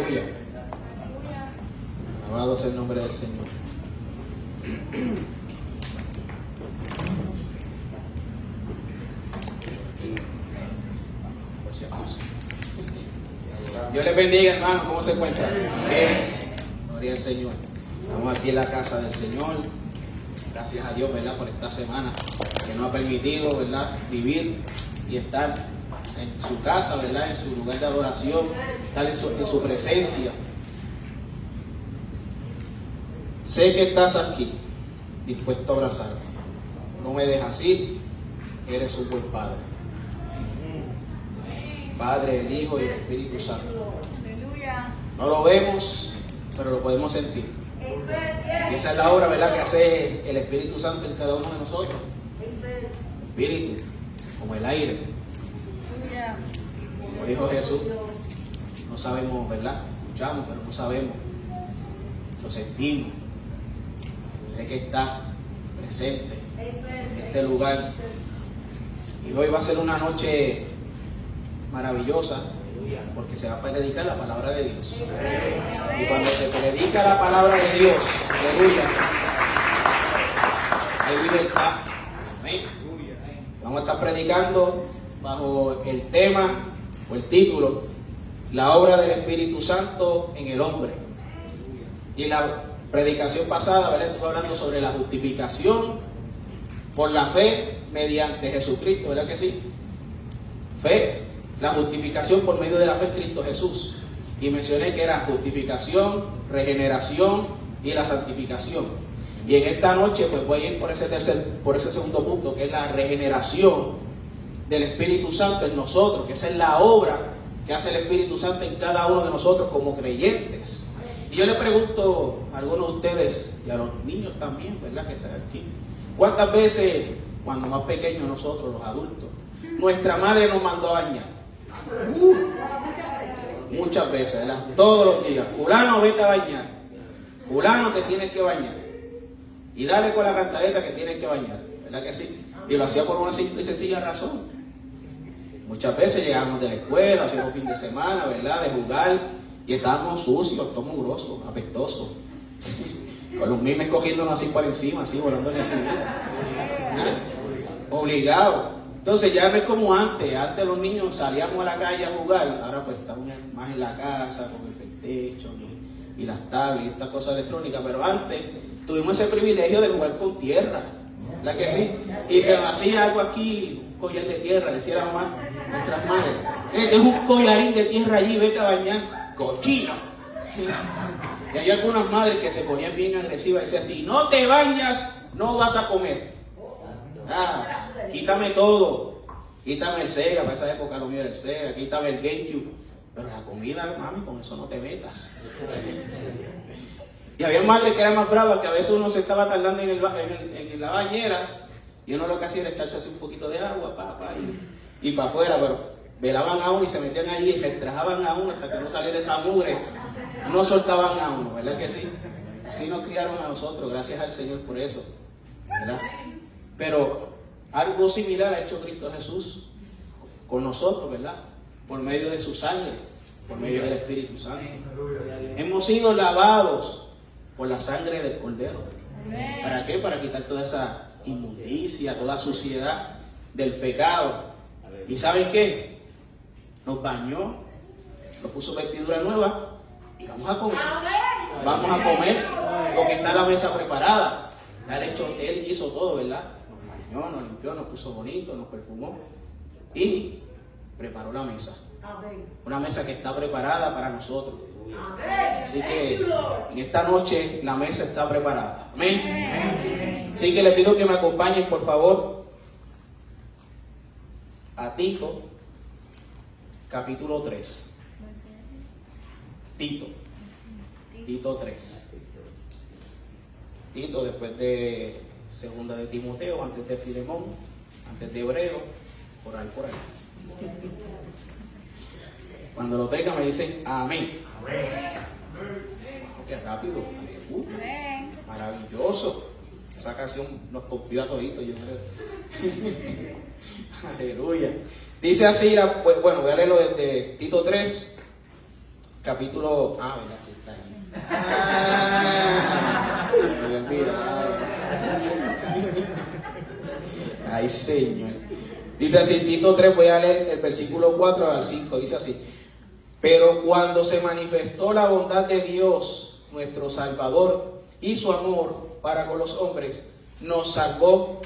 Aleluya. Alabado sea el nombre del Señor. Por si acaso. Dios les bendiga, hermano. ¿Cómo se encuentran? Bien. Gloria al Señor. Estamos aquí en la casa del Señor. Gracias a Dios, ¿verdad? Por esta semana que nos ha permitido, ¿verdad? Vivir y estar en su casa, ¿verdad? En su lugar de adoración, estar en su presencia. Sé que estás aquí, dispuesto a abrazarme. No me dejas ir, eres un buen Padre. Padre, el Hijo y el Espíritu Santo. No lo vemos, pero lo podemos sentir. Y esa es la obra, ¿verdad?, que hace el Espíritu Santo en cada uno de nosotros. Espíritu, como el aire. Como dijo Jesús, no sabemos, ¿verdad? Escuchamos, pero no sabemos. Lo sentimos. Sé que está presente en este lugar. Y hoy va a ser una noche maravillosa, porque se va a predicar la palabra de Dios. Y cuando se predica la palabra de Dios, aleluya, hay libertad. Amén. Vamos a estar predicando bajo el tema o el título, la obra del Espíritu Santo en el hombre. Y la predicación pasada, ¿verdad?, estuve hablando sobre la justificación por la fe mediante Jesucristo, ¿verdad que sí? Fe, la justificación por medio de la fe en Cristo Jesús. Y mencioné que era justificación, regeneración y la santificación. Y en esta noche pues voy a ir por ese segundo punto, que es la regeneración del Espíritu Santo en nosotros, que esa es la obra que hace el Espíritu Santo en cada uno de nosotros como creyentes. Y yo le pregunto a algunos de ustedes y a los niños también, ¿verdad?, que están aquí, ¿cuántas veces cuando más pequeños nosotros, los adultos, nuestra madre nos mandó a bañar? Muchas veces, ¿verdad? Todos los días. Fulano, vete a bañar. Fulano, te tienes que bañar. Y dale con la cantaleta que tienes que bañar. ¿Verdad que sí? Y lo hacía por una simple y sencilla razón. Muchas veces llegábamos de la escuela, hacíamos fin de semana, ¿verdad?, de jugar, y estábamos sucios, todos mugrosos, apestosos. Con los mimes cogiéndonos así por encima, así, volándole encima. Obligados. Entonces ya no es como antes. Antes los niños salíamos a la calle a jugar. Ahora pues estamos más en la casa con el PlayStation y las tablets y estas cosas electrónicas. Pero antes tuvimos ese privilegio de jugar con tierra. ¿Verdad que sí? Y se nos hacía algo aquí, un collar de tierra, decía la mamá, nuestras madres. Es un collarín de tierra allí, vete a bañar. Cochino. Y hay algunas madres que se ponían bien agresivas y decían, si no te bañas, no vas a comer. Quítame todo, quítame el Sega, para esa época lo mío era el Sega, quítame el GameCube, pero la comida, mami, con eso no te metas. Y había madres que eran más bravas, que a veces uno se estaba tardando en la bañera, y uno lo que hacía era echarse así un poquito de agua, y para afuera, pero velaban a uno y se metían allí y retrajaban a uno hasta que no saliera esa mugre, no soltaban a uno, ¿verdad que sí? Así nos criaron a nosotros, gracias al Señor por eso, ¿verdad? Pero algo similar ha hecho Cristo Jesús con nosotros, ¿verdad? Por medio de su sangre, por medio del Espíritu Santo. Hemos sido lavados por la sangre del Cordero. ¿Para qué? Para quitar toda esa inmundicia, toda suciedad del pecado. ¿Y saben qué? Nos bañó, nos puso vestidura nueva y vamos a comer. Vamos a comer porque está la mesa preparada. Él hizo todo, ¿verdad? Nos limpió, nos puso bonito, nos perfumó y preparó la mesa. Una mesa que está preparada para nosotros. Así que en esta noche la mesa está preparada. Amén. Así que le pido que me acompañen, por favor, a Tito, capítulo 3. Tito 3. Tito, después de Segunda de Timoteo, antes de Filemón, antes de Hebreo, por ahí. Cuando lo tengan me dicen amén. Qué rápido. Maravilloso. Esa canción nos copió a toditos, yo creo. Aleluya. Dice así, voy a leerlo desde Tito 3, capítulo... verdad, sí, está ahí. Se me había olvidado. Ay, Señor. Dice así, Tito 3, voy a leer el versículo 4 al 5, dice así. Pero cuando se manifestó la bondad de Dios, nuestro Salvador, y su amor para con los hombres, nos salvó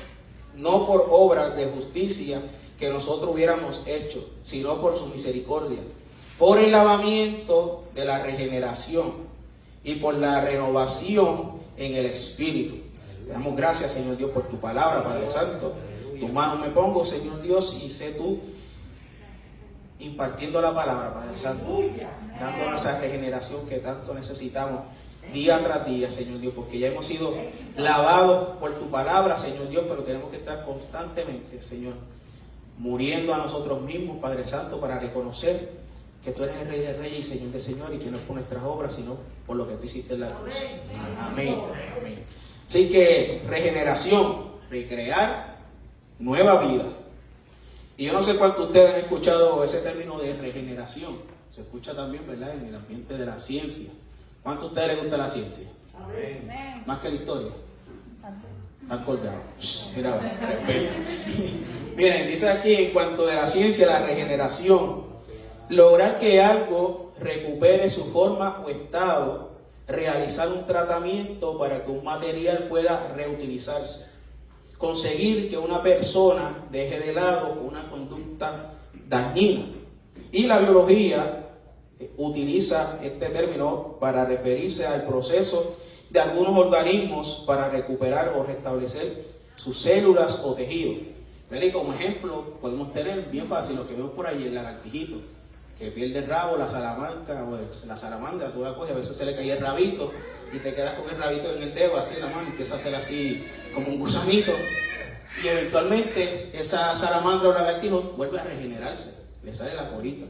no por obras de justicia que nosotros hubiéramos hecho, sino por su misericordia, por el lavamiento de la regeneración y por la renovación en el Espíritu. Le damos gracias, Señor Dios, por tu palabra, Padre Santo. Tus manos me pongo, Señor Dios, y sé tú impartiendo la palabra, Padre Santo, dándonos esa regeneración que tanto necesitamos día tras día, Señor Dios, porque ya hemos sido lavados por tu palabra, Señor Dios, pero tenemos que estar constantemente, Señor, muriendo a nosotros mismos, Padre Santo, para reconocer que tú eres el Rey de Reyes y Señor de Señor, y que no es por nuestras obras, sino por lo que tú hiciste en la cruz. Amén. Amén. Así que regeneración, recrear, nueva vida. Y yo no sé cuántos de ustedes han escuchado ese término de regeneración. Se escucha también, ¿verdad?, en el ambiente de la ciencia. ¿Cuántos de ustedes les gusta la ciencia? Amén. Más que la historia. Están colgados. Mira, miren, dice aquí en cuanto de la ciencia, la regeneración, lograr que algo recupere su forma o estado, realizar un tratamiento para que un material pueda reutilizarse, conseguir que una persona deje de lado una conducta dañina. Y la biología utiliza este término para referirse al proceso de algunos organismos para recuperar o restablecer sus células o tejidos. Y como ejemplo podemos tener bien fácil lo que vemos por ahí, el lagartijito que pierde el rabo, la salamandra, tú la coges, a veces se le cae el rabito y te quedas con el rabito en el dedo, así en la mano, empieza a hacer así como un gusanito, y eventualmente esa salamandra o lagartijo vuelve a regenerarse, le sale la colita.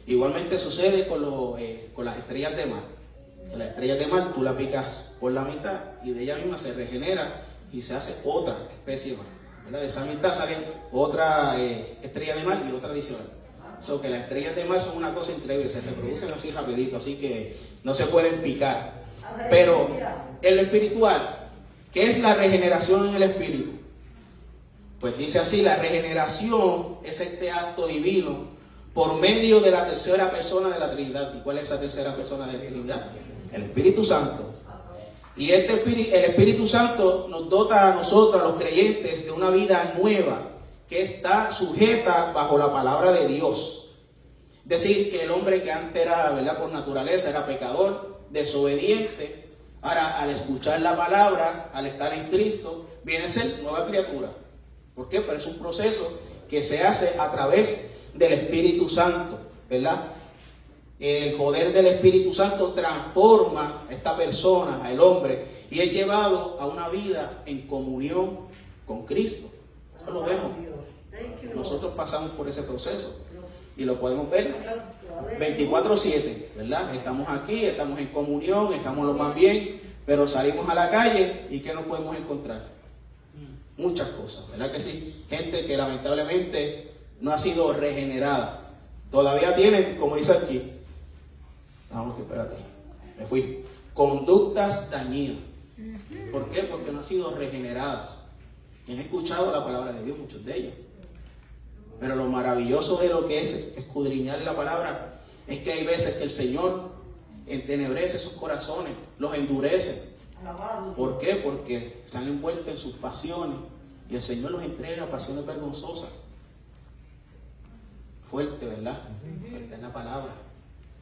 Igualmente sucede con las estrellas de mar. Las estrellas de mar tú la picas por la mitad y de ella misma se regenera y se hace otra especie más, ¿verdad? De esa mitad sale otra estrella de mar y otra adicional. So que las estrellas de mar son una cosa increíble, se reproducen así rapidito, así que no se pueden picar. Pero en lo espiritual, ¿qué es la regeneración en el espíritu? Pues dice así, la regeneración es este acto divino por medio de la tercera persona de la Trinidad. ¿Y cuál es esa tercera persona de la Trinidad? El Espíritu Santo. Y el Espíritu Santo nos dota a nosotros, a los creyentes, de una vida nueva que está sujeta bajo la palabra de Dios. Es decir, que el hombre que antes era, ¿verdad?, por naturaleza era pecador, desobediente, ahora al escuchar la palabra, al estar en Cristo, viene a ser nueva criatura. ¿Por qué? Pero es un proceso que se hace a través del Espíritu Santo, ¿verdad? El poder del Espíritu Santo transforma a esta persona, al hombre, y es llevado a una vida en comunión con Cristo. Eso lo vemos. Nosotros pasamos por ese proceso y lo podemos ver 24/7, ¿verdad? Estamos aquí, estamos en comunión, estamos lo más bien, pero salimos a la calle y ¿qué nos podemos encontrar? Muchas cosas, ¿verdad que sí? Gente que lamentablemente no ha sido regenerada. Todavía tienen, como dice aquí, vamos, que espérate, me fui, conductas dañinas. ¿Por qué? Porque no han sido regeneradas. Han escuchado la palabra de Dios, muchos de ellos. Pero lo maravilloso de lo que es escudriñar la palabra es que hay veces que el Señor entenebrece sus corazones, los endurece. ¿Por qué? Porque se han envuelto en sus pasiones y el Señor los entrega a pasiones vergonzosas. Fuerte, ¿verdad? Fuerte es la palabra.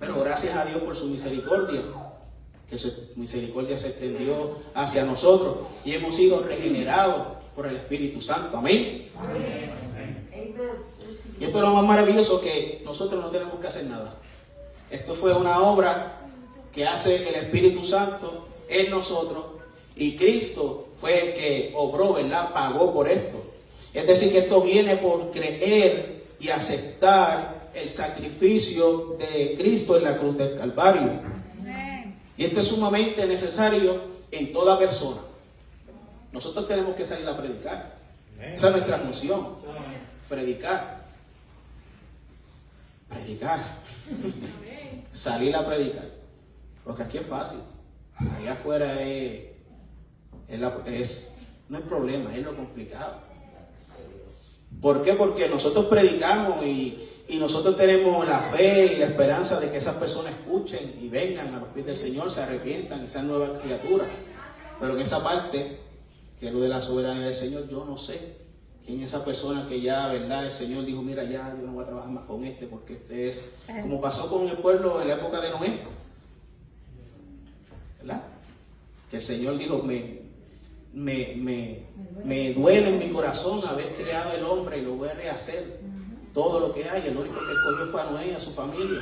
Pero gracias a Dios por su misericordia, que su misericordia se extendió hacia nosotros y hemos sido regenerados por el Espíritu Santo. Amén. Amén. Y esto es lo más maravilloso, que nosotros no tenemos que hacer nada. Esto fue una obra que hace el Espíritu Santo en nosotros, y Cristo fue el que obró, ¿verdad? Pagó por esto. Es decir, que esto viene por creer y aceptar el sacrificio de Cristo en la cruz del Calvario. Y esto es sumamente necesario en toda persona. Nosotros tenemos que salir a predicar. Esa es nuestra función. Predicar. Predicar. salir a predicar. Porque aquí es fácil. Allá afuera no es problema, es lo complicado. ¿Por qué? Porque nosotros predicamos y nosotros tenemos la fe y la esperanza de que esas personas escuchen y vengan a los pies del Señor, se arrepientan y sean nuevas criaturas. Pero en esa parte, que es lo de la soberanía del Señor, yo no sé quién es esa persona que ya, ¿verdad? El Señor dijo, mira, ya yo no voy a trabajar más con porque este es, como pasó con el pueblo en la época de Noé, ¿verdad? Que el Señor dijo, me duele en mi corazón haber creado el hombre y lo voy a rehacer todo lo que hay. El único que escogió fue a Noé y a su familia.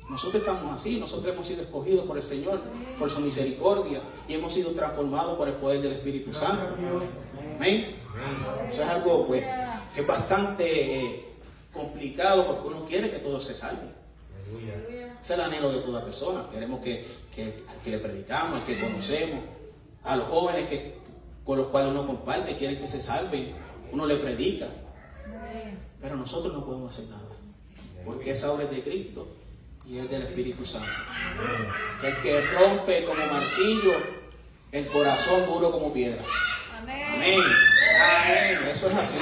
Nosotros estamos así, nosotros hemos sido escogidos por el Señor, por su misericordia, y hemos sido transformados por el poder del Espíritu Santo. Amén. Eso es algo pues, que es bastante complicado, porque uno quiere que todos se salven. Ese es el anhelo de toda persona. Queremos que al que le predicamos, al que conocemos, a los jóvenes con los cuales uno comparte, quieren que se salven, uno le predica. Pero nosotros no podemos hacer nada, porque esa obra es de Cristo y es del Espíritu Santo. El que rompe como martillo, el corazón duro como piedra. Amén. Amén. Amén. Eso es así.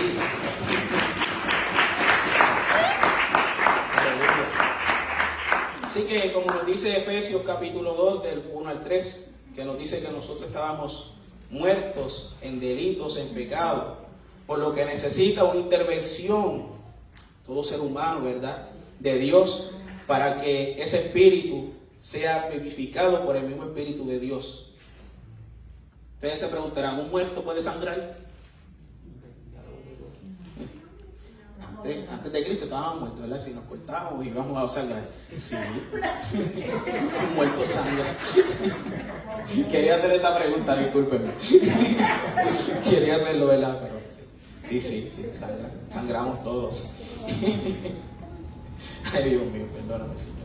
Así que, como nos dice Efesios capítulo 2, del 1 al 3, que nos dice que nosotros estábamos muertos en delitos, en pecado, por lo que necesita una intervención, todo ser humano, ¿verdad?, de Dios, para que ese espíritu sea vivificado por el mismo Espíritu de Dios. Ustedes se preguntarán, ¿un muerto puede sangrar? Antes de Cristo estábamos muertos, ¿verdad? Si nos cortábamos y íbamos a sangrar. Sí, un muerto sangra. Quería hacer esa pregunta, discúlpenme. Quería hacerlo, ¿verdad? Pero sí, sangramos todos. Ay, Dios mío, perdóname, Señor.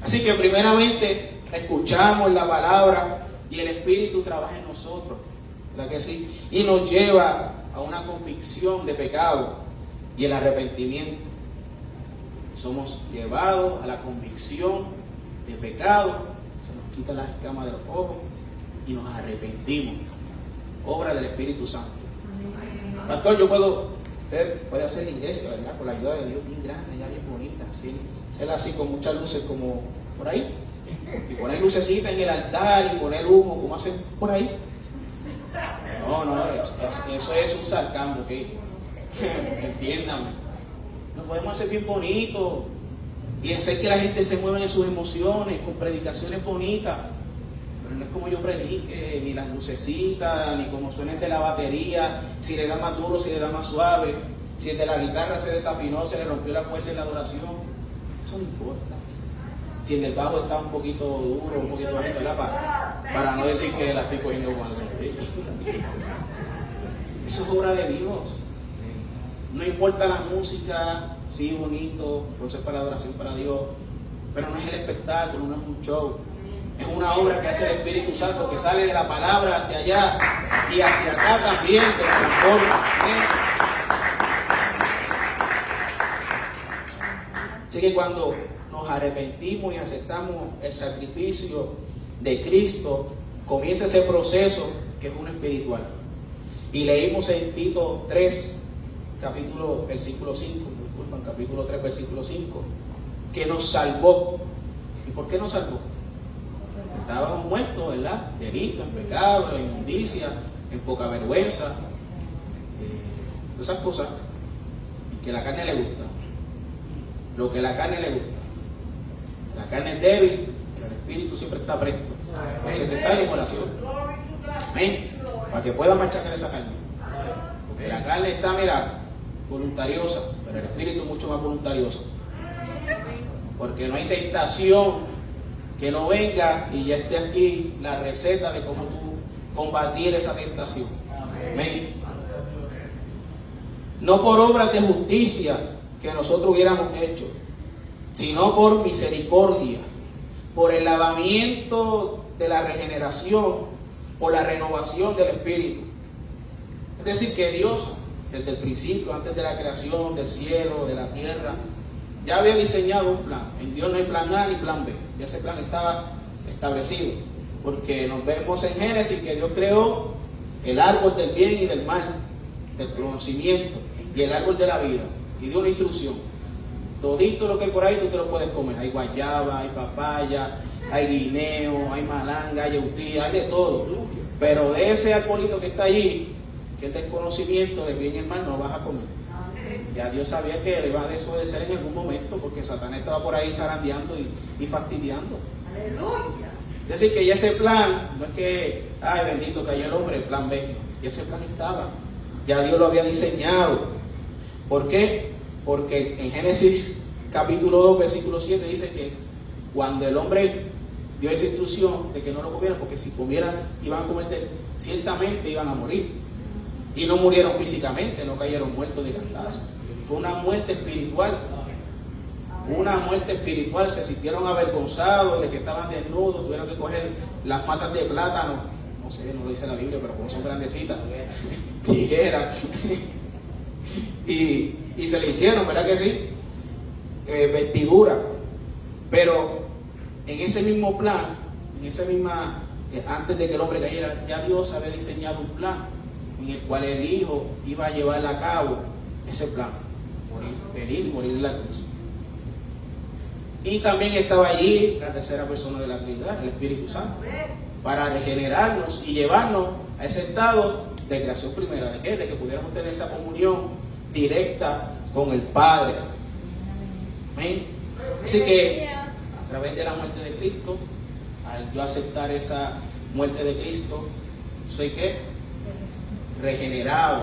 Así que primeramente escuchamos la palabra y el Espíritu trabaja en nosotros, ¿verdad que sí? Y nos lleva a una convicción de pecado y el arrepentimiento. Somos llevados a la convicción de pecado, se nos quita las escamas de los ojos y nos arrepentimos. Obra del Espíritu Santo. Pastor, usted puede hacer la iglesia, ¿verdad?, con la ayuda de Dios, bien grande, ya bien bonita, así, hacerla así con muchas luces como por ahí, y poner lucecitas en el altar y poner humo como hacen por ahí. No, eso es un sarcasmo, ¿ok? Entiéndanme. Lo podemos hacer bien bonito y hacer que la gente se mueva en sus emociones con predicaciones bonitas, pero no es como yo predique, ni las lucecitas, ni como suene de la batería, si le da más duro, si le da más suave, si el de la guitarra se desafinó, se le rompió la cuerda en la adoración. Eso no importa. Si el del bajo está un poquito duro, un poquito bajito, para no decir que la estoy cogiendo mal. Eso es obra de Dios. No importa la música, sí, bonito, entonces para la adoración para Dios, pero no es el espectáculo, no es un show. Es una obra que hace el Espíritu Santo, que sale de la palabra hacia allá y hacia acá también, que transforma. Así que cuando nos arrepentimos y aceptamos el sacrificio de Cristo, comienza ese proceso que es uno espiritual. Y leímos en Tito 3, capítulo 3, versículo 5, que nos salvó. ¿Y por qué nos salvó? Estábamos muertos, ¿verdad? Delito, en pecado, en inmundicia, en poca vergüenza, todas esas cosas que a la carne le gusta. Lo que a la carne le gusta. La carne es débil, pero el espíritu siempre está presto. Eso está en oración. Amén. Para que pueda machacar esa carne. Porque la carne está, mira, voluntariosa, pero el espíritu es mucho más voluntarioso. Porque no hay tentación que no venga y ya esté aquí la receta de cómo tú combatir esa tentación. Amén. No por obras de justicia que nosotros hubiéramos hecho, sino por misericordia, por el lavamiento de la regeneración, por la renovación del Espíritu. Es decir, que Dios, desde el principio, antes de la creación del cielo, de la tierra, ya había diseñado un plan. En Dios no hay plan A ni plan B. Ya ese plan estaba establecido. Porque nos vemos en Génesis que Dios creó el árbol del bien y del mal, del conocimiento, y el árbol de la vida. Y dio una instrucción. Todito lo que hay por ahí tú te lo puedes comer. Hay guayaba, hay papaya, hay guineo, hay malanga, hay yautía, hay de todo. Pero de ese arbolito que está allí, que es del conocimiento del bien y el mal, no vas a comer. Ya Dios sabía que le iba a desobedecer en algún momento, porque Satanás estaba por ahí zarandeando y fastidiando. Aleluya. Es decir, que ya ese plan, no es que, ay bendito cayó el hombre, el plan B, no, ya ese plan estaba. Ya Dios lo había diseñado. ¿Por qué? Porque en Génesis capítulo 2, versículo 7 dice que cuando el hombre dio esa instrucción de que no lo comieran, porque si comieran iban a comer, ciertamente iban a morir. Y no murieron físicamente, no cayeron muertos de cantazo. Fue una muerte espiritual. Una muerte espiritual. Se sintieron avergonzados de que estaban desnudos, tuvieron que coger las matas de plátano, no sé, no lo dice la Biblia, pero como son grandecitas, tijeras, y se le hicieron, ¿verdad que sí? Vestidura. Pero en ese mismo plan, en esa misma, antes de que el hombre cayera, ya Dios había diseñado un plan en el cual el Hijo iba a llevar a cabo ese plan, venir y morir en la cruz. Y también estaba allí la tercera persona de la Trinidad, el Espíritu Santo, para regenerarnos y llevarnos a ese estado de creación primera. ¿De qué? De que pudiéramos tener esa comunión directa con el Padre. Amén. Así que a través de la muerte de Cristo, al yo aceptar esa muerte de Cristo, ¿soy qué? Regenerado.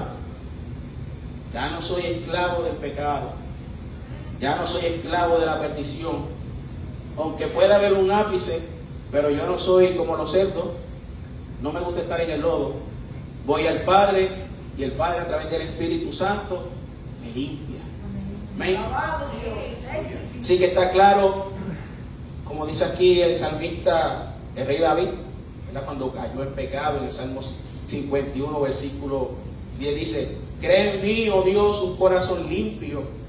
Ya no soy esclavo del pecado. Ya no soy esclavo de la perdición. Aunque pueda haber un ápice, pero yo no soy como los cerdos. No me gusta estar en el lodo. Voy al Padre y el Padre a través del Espíritu Santo me limpia. Amén. Así que está claro, como dice aquí el salmista, el rey David, ¿verdad? Cuando cayó el pecado en el Salmo 51, versículo 10 dice: crea en mí, oh Dios, un corazón limpio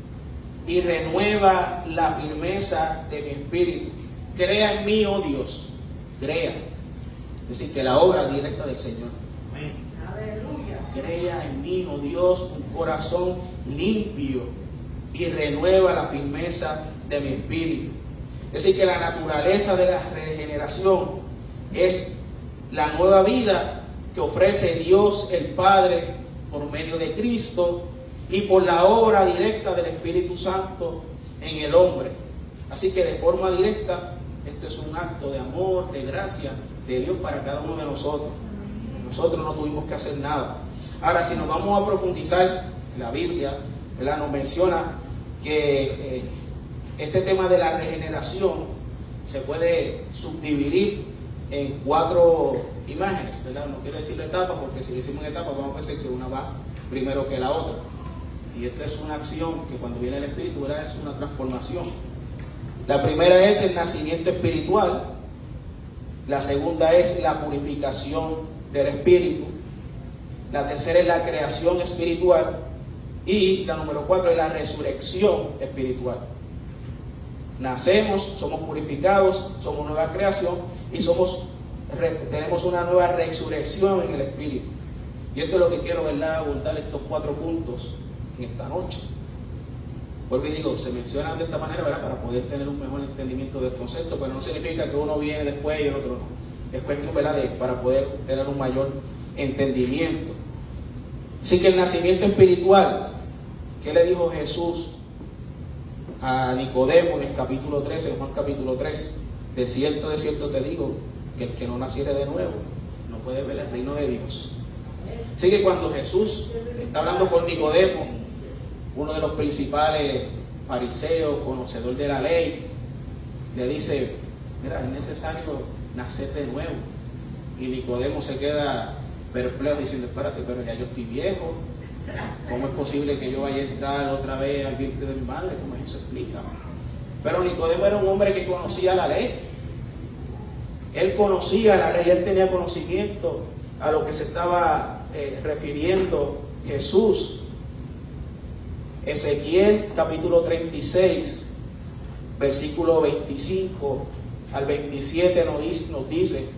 y renueva la firmeza de mi espíritu. Crea en mí, oh Dios, crea. Es decir, que la obra directa del Señor. Amén. Aleluya. Crea en mí, oh Dios, un corazón limpio y renueva la firmeza de mi espíritu. Es decir, que la naturaleza de la regeneración es la nueva vida que ofrece Dios el Padre por medio de Cristo y por la obra directa del Espíritu Santo en el hombre. Así que de forma directa, esto es un acto de amor, de gracia de Dios para cada uno de nosotros. Nosotros no tuvimos que hacer nada. Ahora, si nos vamos a profundizar, la Biblia, ¿verdad?, nos menciona que este tema de la regeneración se puede subdividir en 4 imágenes, ¿verdad? No quiero decir etapas, porque si decimos etapas vamos a pensar que una va primero que la otra. Y esta es una acción que cuando viene el Espíritu, ¿verdad?, es una transformación. La primera es el nacimiento espiritual. La segunda es la purificación del Espíritu. La tercera es la creación espiritual. Y la número 4 es la resurrección espiritual. Nacemos, somos purificados, somos nueva creación y tenemos una nueva resurrección en el Espíritu. Y esto es lo que quiero, ¿verdad?, abordar estos 4 puntos en esta noche. Porque digo, se mencionan de esta manera, ¿verdad?, para poder tener un mejor entendimiento del concepto, pero no significa que uno viene después y el otro no. Es cuestión, ¿verdad?, para poder tener un mayor entendimiento. Así que el nacimiento espiritual, ¿qué le dijo Jesús a Nicodemo en el capítulo 13, en Juan capítulo 3? De cierto te digo, que el que no naciere de nuevo no puede ver el reino de Dios. Así que cuando Jesús está hablando con Nicodemo, uno de los principales fariseos, conocedor de la ley, le dice: mira, es necesario nacer de nuevo. Y Nicodemo se queda perplejo diciendo: espérate, pero ya yo estoy viejo, ¿cómo es posible que yo vaya a entrar otra vez al vientre de mi madre? ¿Cómo es eso? Explícame. Pero Nicodemo era un hombre que conocía la ley. Él conocía la ley, él tenía conocimiento a lo que se estaba refiriendo Jesús. Ezequiel capítulo 36, versículo 25 al 27 nos dice: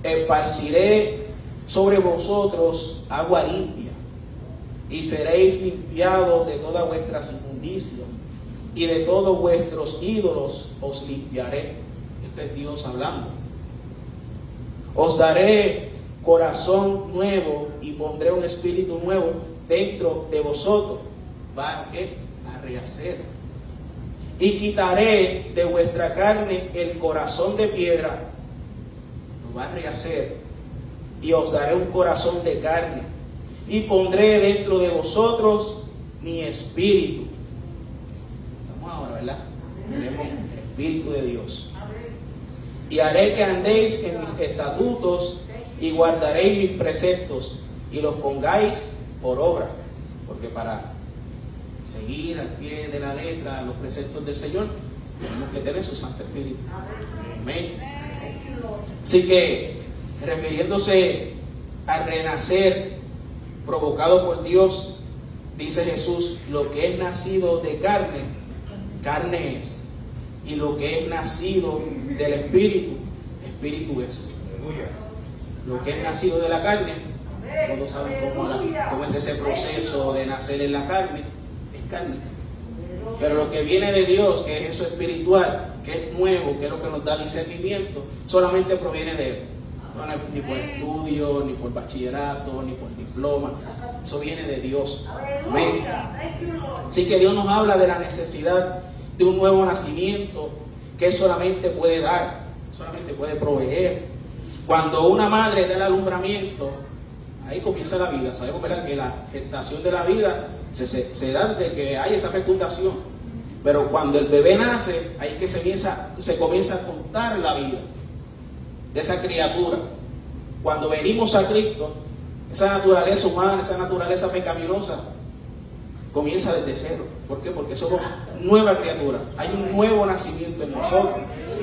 esparciré sobre vosotros agua limpia, y seréis limpiados de todas vuestras inmundicias, y de todos vuestros ídolos os limpiaré. Esto es Dios hablando. Os daré corazón nuevo y pondré un espíritu nuevo dentro de vosotros. ¿Va a qué? A rehacer. Y quitaré de vuestra carne el corazón de piedra. Lo va a rehacer. Y os daré un corazón de carne. Y pondré dentro de vosotros mi espíritu. Estamos ahora, ¿verdad? Tenemos el espíritu de Dios. Y haré que andéis en mis estatutos y guardaréis mis preceptos y los pongáis por obra. Porque para seguir al pie de la letra los preceptos del Señor, tenemos que tener su Santo Espíritu. Amén. Así que, refiriéndose al renacer provocado por Dios, dice Jesús: lo que es nacido de carne, carne es. Y lo que es nacido del Espíritu, Espíritu es. Lo que es nacido de la carne, todos saben cómo es ese proceso de nacer en la carne, es carne. Pero lo que viene de Dios, que es eso espiritual, que es nuevo, que es lo que nos da discernimiento, solamente proviene de Él. No es ni por estudio, ni por bachillerato, ni por diploma. Eso viene de Dios. Amén. Así que Dios nos habla de la necesidad de un nuevo nacimiento que Él solamente puede dar, solamente puede proveer. Cuando una madre da el alumbramiento, ahí comienza la vida. Sabemos, ¿verdad?, que la gestación de la vida se da desde que hay esa fecundación. Pero cuando el bebé nace, ahí que se comienza a contar la vida de esa criatura. Cuando venimos a Cristo, esa naturaleza humana, esa naturaleza pecaminosa, comienza desde cero. ¿Por qué? Porque somos nueva criatura. Hay un nuevo nacimiento en nosotros.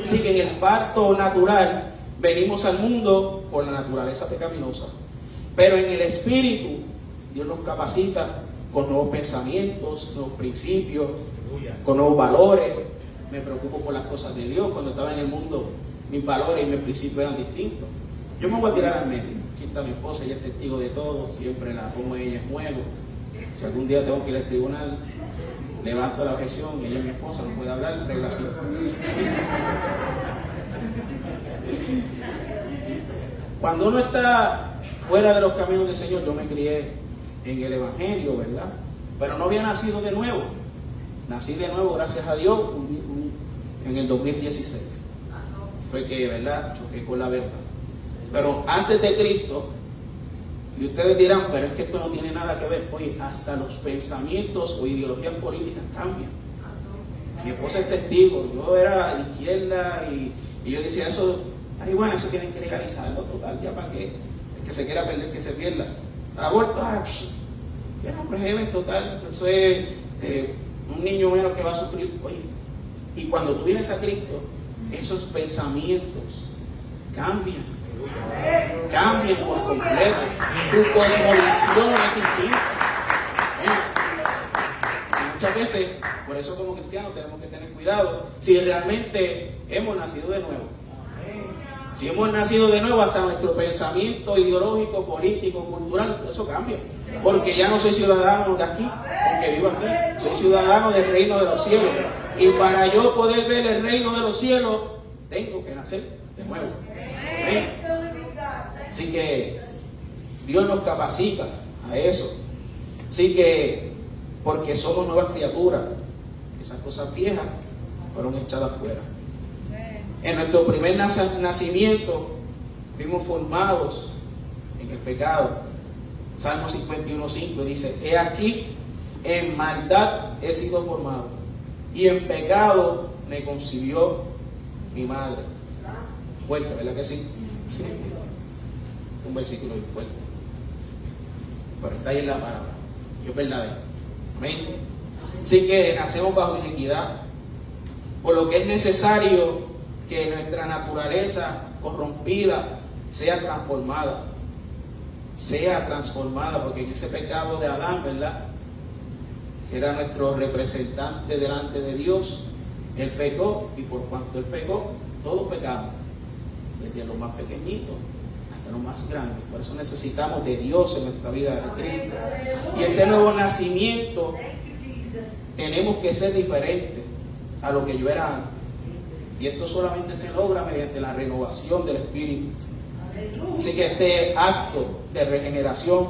Así que en el parto natural venimos al mundo por la naturaleza pecaminosa. Pero en el Espíritu, Dios nos capacita con nuevos pensamientos, nuevos principios, con nuevos valores. Me preocupo por las cosas de Dios. Cuando estaba en el mundo, mis valores y mis principios eran distintos. Yo me voy a tirar al medio. Aquí está mi esposa, ella es testigo de todo. Siempre la pongo ella en juego. Si algún día tengo que ir al tribunal, levanto la objeción y ella es mi esposa, no puede hablar, reglación. Cuando uno está fuera de los caminos del Señor, yo me crié en el Evangelio, ¿verdad? Pero no había nacido de nuevo. Nací de nuevo, gracias a Dios, en el 2016. Fue que, ¿verdad?, choqué con la verdad. Pero antes de Cristo, y ustedes dirán, pero es que esto no tiene nada que ver. Oye, hasta los pensamientos o ideologías políticas cambian. Mi esposa es testigo. Yo era de izquierda y yo decía eso, ay, bueno, eso tienen que legalizarlo, total, ya para qué. El que se quiera perder, que se pierda. Aborto, que no, prejeven, total, eso es un niño menos que va a sufrir. Oye, y cuando tú vienes a Cristo, esos pensamientos cambian por completo. Tu cosmovisión es distinta. Y muchas veces, por eso como cristianos tenemos que tener cuidado si realmente hemos nacido de nuevo. Si hemos nacido de nuevo, hasta nuestro pensamiento ideológico, político, cultural, eso cambia. Porque ya no soy ciudadano de aquí, aunque vivo aquí, soy ciudadano del reino de los cielos. Y para yo poder ver el reino de los cielos, tengo que nacer de nuevo. ¿Ven? Así que Dios nos capacita a eso. Así que, porque somos nuevas criaturas, esas cosas viejas fueron echadas fuera. En nuestro primer nacimiento fuimos formados en el pecado. Salmo 51:5 dice: he aquí, en maldad he sido formado, y en pecado me concibió mi madre. Fuerte, ¿verdad que sí? Un versículo muy fuerte. Pero está ahí en la palabra. Y es verdadero. Amén. Así que nacemos bajo iniquidad, por lo que es necesario que nuestra naturaleza corrompida sea transformada. Porque en ese pecado de Adán, ¿verdad?, que era nuestro representante delante de Dios, Él pecó y por cuanto Él pecó, todos pecamos, desde los más pequeñitos hasta los más grandes. Por eso necesitamos de Dios en nuestra vida, de Cristo. Y este nuevo nacimiento tenemos que ser diferentes a lo que yo era antes. Y esto solamente se logra mediante la renovación del Espíritu. Así que este acto de regeneración,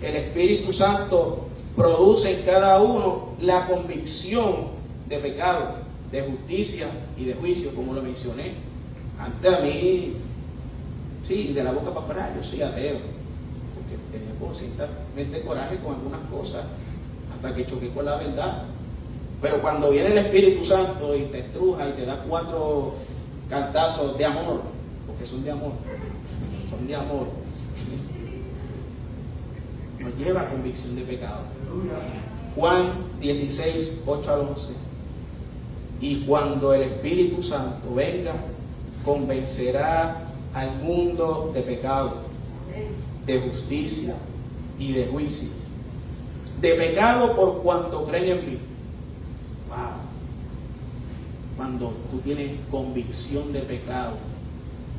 el Espíritu Santo produce en cada uno la convicción de pecado, de justicia y de juicio, como lo mencioné. Antes a mí, sí, de la boca para afuera, yo soy ateo, porque tenía constantemente coraje con algunas cosas, hasta que choqué con la verdad. Pero cuando viene el Espíritu Santo y te estruja y te da 4 cantazos de amor, porque son de amor, nos lleva a convicción de pecado. Juan 16, 8 al 11. Y cuando el Espíritu Santo venga, convencerá al mundo de pecado, de justicia y de juicio. De pecado por cuanto creen en mí. Wow. Cuando tú tienes convicción de pecado,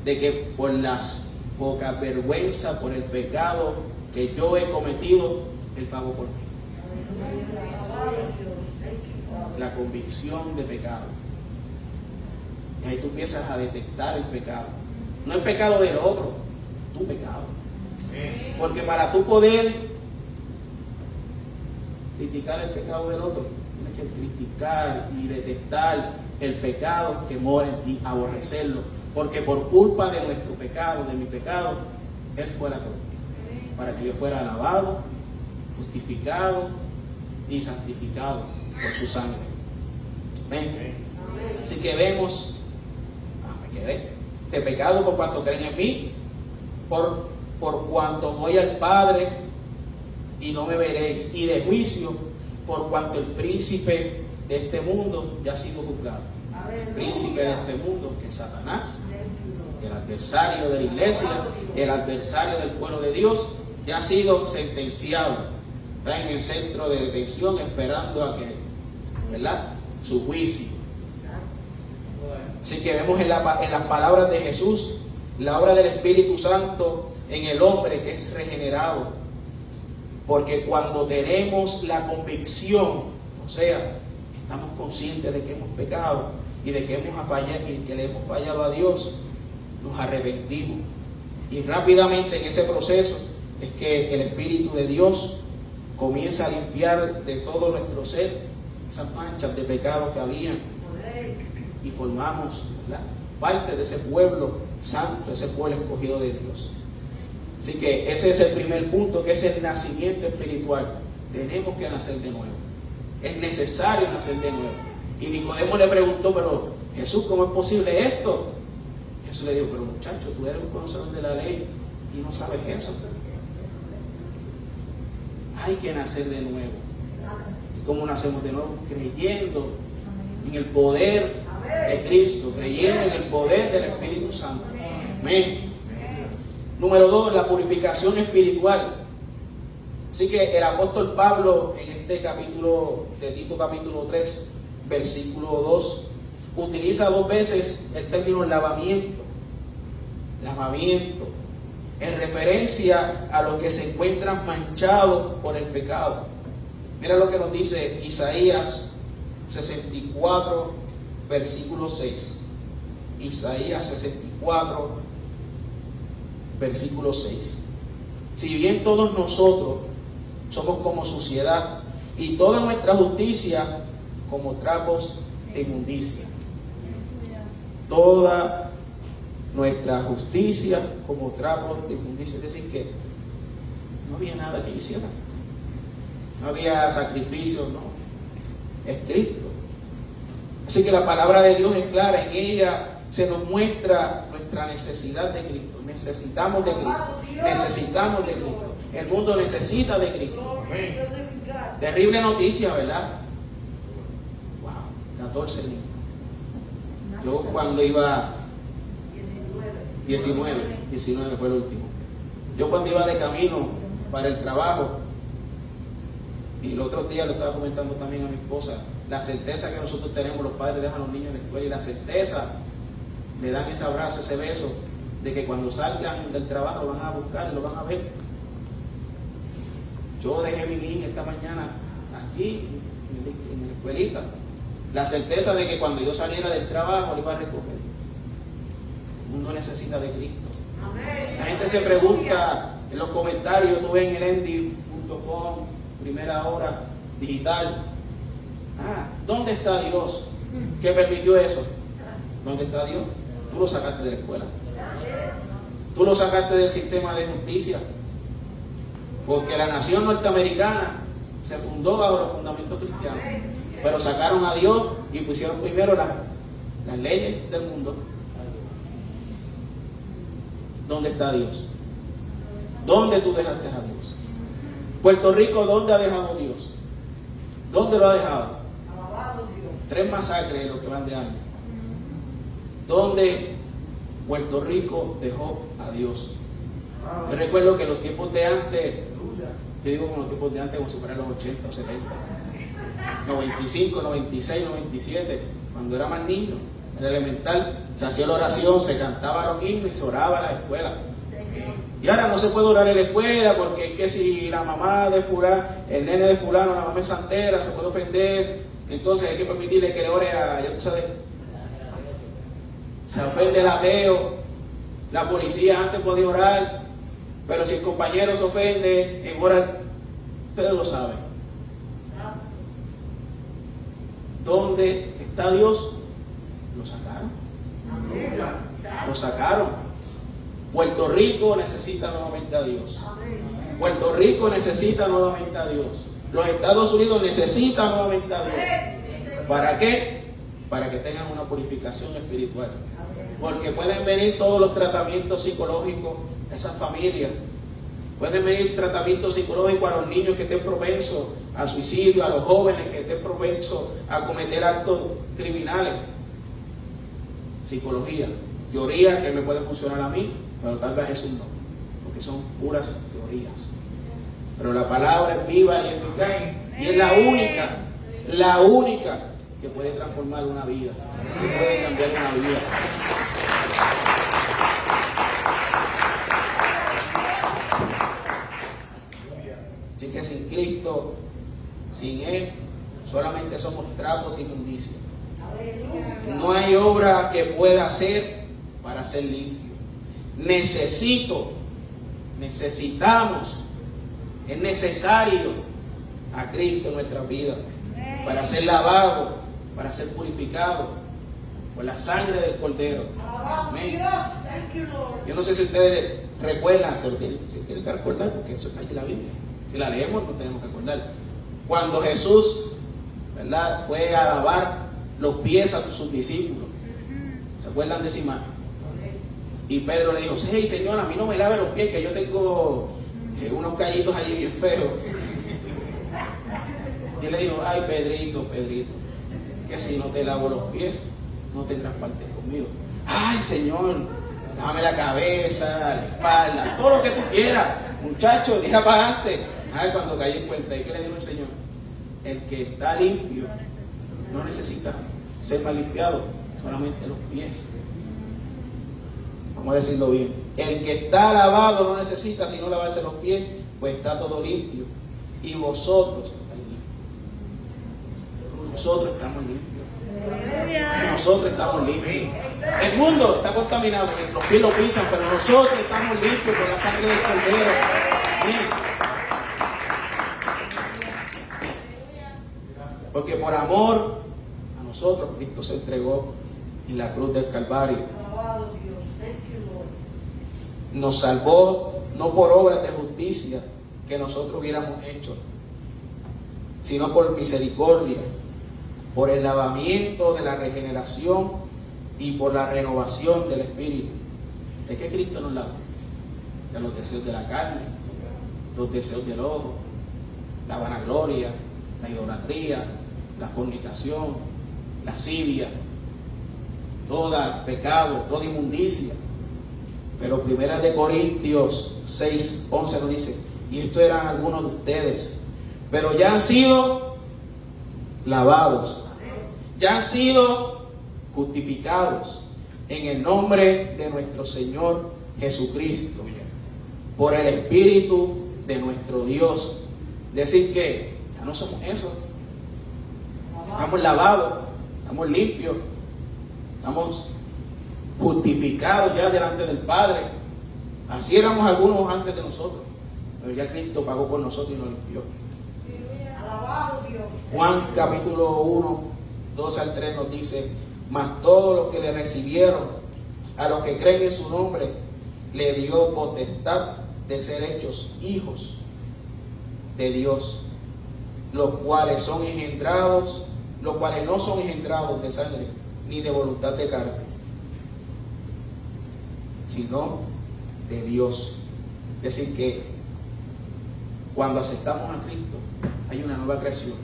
de que por las poca vergüenza, por el pecado que yo he cometido, Él pagó por mí. La convicción de pecado. Y ahí tú empiezas a detectar el pecado. No el pecado del otro, tu pecado. Porque para tú poder criticar el pecado del otro, tienes que criticar y detectar el pecado que mora en ti, aborrecerlo. Porque por culpa de nuestro pecado, de mi pecado, Él fue a la cruz. Para que yo fuera alabado, justificado y santificado por su sangre. Amén. Así que vemos, de pecado por cuanto creen en mí, por cuanto voy al Padre y no me veréis, y de juicio por cuanto el príncipe de este mundo ya ha sido juzgado. El príncipe de este mundo, que es Satanás, el adversario de la iglesia, el adversario del pueblo de Dios, ya ha sido sentenciado. Está en el centro de detención esperando a que, ¿verdad?, su juicio. Así que vemos en las palabras de Jesús la obra del Espíritu Santo en el hombre que es regenerado. Porque cuando tenemos la convicción, o sea, estamos conscientes de que hemos pecado y de que le hemos fallado a Dios, nos arrepentimos. Y rápidamente en ese proceso es que el Espíritu de Dios comienza a limpiar de todo nuestro ser esas manchas de pecado que habían, y formamos, ¿verdad?, parte de ese pueblo santo, ese pueblo escogido de Dios. Así que ese es el primer punto, que es el nacimiento espiritual. Tenemos que nacer de nuevo. Es necesario nacer de nuevo. Y Nicodemo le preguntó, pero Jesús, ¿cómo es posible esto? Jesús le dijo, pero muchacho, tú eres un conocedor de la ley y no sabes eso. Hay que nacer de nuevo. ¿Y cómo nacemos de nuevo? Creyendo en el poder de Cristo, creyendo en el poder del Espíritu Santo. Amén. Número 2, la purificación espiritual. Así que el apóstol Pablo, en este capítulo de Tito, capítulo 3, versículo 2, utiliza 2 veces el término lavamiento. Lavamiento, en referencia a los que se encuentran manchados por el pecado. Mira lo que nos dice Isaías 64, versículo 6. Isaías 64, versículo 6. Si bien todos nosotros somos como suciedad, y toda nuestra justicia como trapos de inmundicia. Toda nuestra justicia como trapos de inmundicia. Es decir, que no había nada que hiciera. No había sacrificio, no. Es Cristo. Así que la palabra de Dios es clara. En ella se nos muestra nuestra necesidad de Cristo. Necesitamos de Cristo. Necesitamos de Cristo. El mundo necesita de Cristo. Terrible noticia, ¿verdad? Wow, 14 niños. Yo cuando iba 19 fue el último. Yo cuando iba de camino para el trabajo, y el otro día lo estaba comentando también a mi esposa, la certeza que nosotros tenemos, los padres dejan a los niños en la escuela y la certeza, le dan ese abrazo, ese beso, de que cuando salgan del trabajo lo van a buscar, lo van a ver. Yo dejé a mi niña esta mañana aquí, en la escuelita, la certeza de que cuando yo saliera del trabajo le iba a recoger. El mundo necesita de Cristo. La gente se pregunta en los comentarios, tú ves en el endy.com, primera hora digital, ¿dónde está Dios? ¿Qué permitió eso? ¿Dónde está Dios? Tú lo sacaste de la escuela. Tú lo sacaste del sistema de justicia. Porque la nación norteamericana se fundó bajo los fundamentos cristianos. Pero sacaron a Dios y pusieron primero las leyes del mundo. ¿Dónde está Dios? ¿Dónde tú dejaste a Dios? Puerto Rico, ¿dónde ha dejado Dios? ¿Dónde lo ha dejado? 3 masacres en lo que van de año. ¿Dónde Puerto Rico dejó a Dios? Yo recuerdo que los tiempos de antes, yo digo con los tiempos de antes como si fueran los 80 o 70, 95, 96, 97, cuando era más niño, en el elemental, se hacía la oración, se cantaba los himnos y se oraba en la escuela. Y ahora no se puede orar en la escuela porque es que si la mamá de fulano, el nene de fulano, la mamá es santera, se puede ofender, entonces hay que permitirle que le ore a, ya tú sabes, se ofende el ateo, la policía antes podía orar, pero si el compañero se ofende en orar, ustedes lo saben. ¿Dónde está Dios? Lo sacaron. Lo sacaron. Puerto Rico necesita nuevamente a Dios. Puerto Rico necesita nuevamente a Dios. Los Estados Unidos necesitan nuevamente a Dios. ¿Para qué? Para que tengan una purificación espiritual. Porque pueden venir todos los tratamientos psicológicos a esas familias. Pueden venir tratamientos psicológicos a los niños que estén propensos a suicidio, a los jóvenes que estén propensos a cometer actos criminales. Psicología, teoría que me puede funcionar a mí, pero tal vez a Jesús no, porque son puras teorías. Pero la palabra es viva y eficaz y es la única que puede transformar una vida, que puede cambiar una vida. Así que sin Cristo, sin Él, solamente somos trapos de inmundicia. No hay obra que pueda hacer para ser limpio. Necesitamos, es necesario a Cristo en nuestra vida para ser lavado, para ser purificado por la sangre del Cordero. Amén. Yo no sé si ustedes recuerdan, si tienen que recordar, porque eso está ahí en la Biblia. Si la leemos, no tenemos que acordar. Cuando Jesús, ¿verdad?, fue a lavar los pies a sus discípulos. ¿Se acuerdan de esa imagen? Y Pedro le dijo: sí, Señor, a mí no me lave los pies, que yo tengo unos callitos allí bien feos. Y él le dijo: ay, Pedrito, que si no te lavo los pies, no tendrás parte conmigo. Ay, Señor, dame la cabeza, la espalda, todo lo que tú quieras. Muchacho, deja para adelante. Ay, cuando caí en cuenta, ¿y qué le dijo el Señor? El que está limpio no necesita ser más limpiado, solamente los pies. Vamos a decirlo bien. El que está lavado no necesita sino lavarse los pies, pues está todo limpio. Y vosotros estáis limpios. Nosotros estamos limpios. Nosotros estamos limpios. El mundo está contaminado, porque los pies lo pisan, pero nosotros estamos limpios por la sangre del Cordero. Sí. Porque por amor a nosotros Cristo se entregó en la cruz del Calvario. Nos salvó no por obras de justicia que nosotros hubiéramos hecho, sino por misericordia, por el lavamiento de la regeneración y por la renovación del Espíritu. ¿De qué Cristo nos lavó? De los deseos de la carne, los deseos del ojo, la vanagloria, la idolatría, la fornicación, la lascivia, todo pecado, toda inmundicia. Pero 1 Corintios 6:11 nos dice: y esto eran algunos de ustedes, pero ya han sido lavados, ya han sido justificados en el nombre de nuestro Señor Jesucristo, por el Espíritu de nuestro Dios. Decir que ya no somos eso. Estamos lavados, estamos limpios, estamos justificados ya delante del Padre. Así éramos algunos antes de nosotros, pero ya Cristo pagó por nosotros y nos limpió. Alabado Dios. Juan capítulo 1, 12 al 3 nos dice: mas todos los que le recibieron, a los que creen en su nombre, le dio potestad de ser hechos hijos de Dios, los cuales no son engendrados de sangre, ni de voluntad de carne, sino de Dios. Es decir, que cuando aceptamos a Cristo, hay una nueva creación.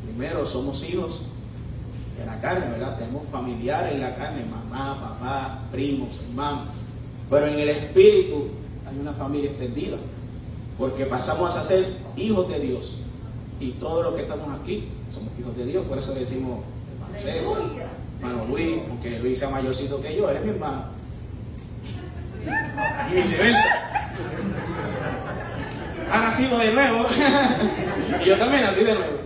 Primero somos hijos de la carne, ¿verdad? Tenemos familiares en la carne, mamá, papá, primos, hermanos. Pero en el Espíritu hay una familia extendida, porque pasamos a ser hijos de Dios. Y todos los que estamos aquí somos hijos de Dios. Por eso le decimos hermano César, hermano Luis, aunque Luis sea mayorcito que yo, él es mi hermano. Y viceversa. Ha nacido de nuevo. Y yo también nací de nuevo.